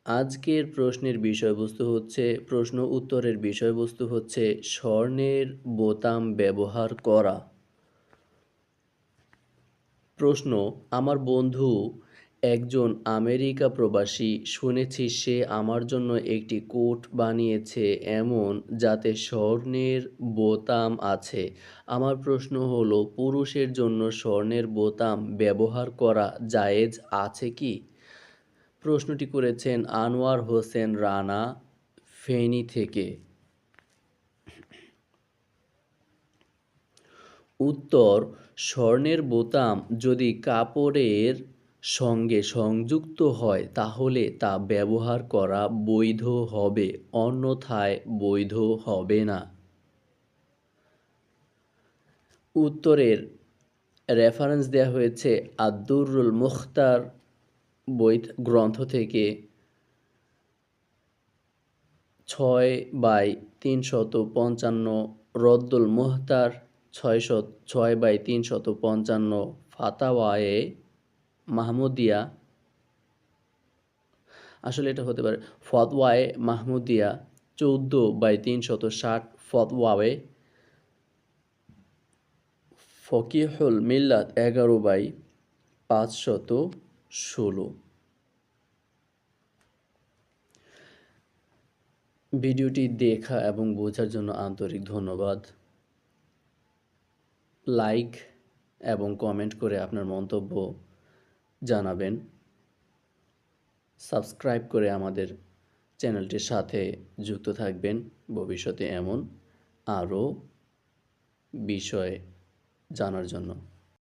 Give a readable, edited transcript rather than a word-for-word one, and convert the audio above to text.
আজকের প্রশ্নের বিষয়বস্তু হচ্ছে প্রশ্ন উত্তরের বিষয়বস্তু হচ্ছে স্বর্ণের বোতাম ব্যবহার করা। প্রশ্ন: আমার বন্ধু একজন আমেরিকা প্রবাসী। শুনেছি সে আমার জন্য একটি কোট বানিয়েছে এমন যাতে স্বর্ণের বোতাম আছে। আমার প্রশ্ন হলো পুরুষের জন্য স্বর্ণের বোতাম ব্যবহার করা জায়েজ আছে কি? প্রশ্নটি করেছেন আনোয়ার হোসেন রানা, ফেনী থেকে। উত্তর: স্বর্ণের বোতাম যদি কাপড়ের সঙ্গে সংযুক্ত হয় তাহলে তা ব্যবহার করা বৈধ হবে, অন্যথায় বৈধ হবে না। উত্তরের রেফারেন্স দেওয়া হয়েছে আদ-দুররুল মুখতার গ্রন্থ থেকে ৬/৩৫৫, রদ্দুল মুহতার ৬/৩৫৫, ফাতাওয়ায়ে মাহমুদিয়া, আসলে এটা হতে পারে ফতওয়ায়ে মাহমুদিয়া ১৪/৩৬০, ফতওয়ায়ে ফকিহুল মিল্লাত ১১/৫১৬। ভিডিওটি দেখা এবং বোঝার জন্য আন্তরিক ধন্যবাদ। লাইক এবং কমেন্ট করে আপনার মন্তব্য জানাবেন। সাবস্ক্রাইব করে আমাদের চ্যানেলটির সাথে যুক্ত থাকবেন ভবিষ্যতে এমন আরও বিষয় জানার জন্য।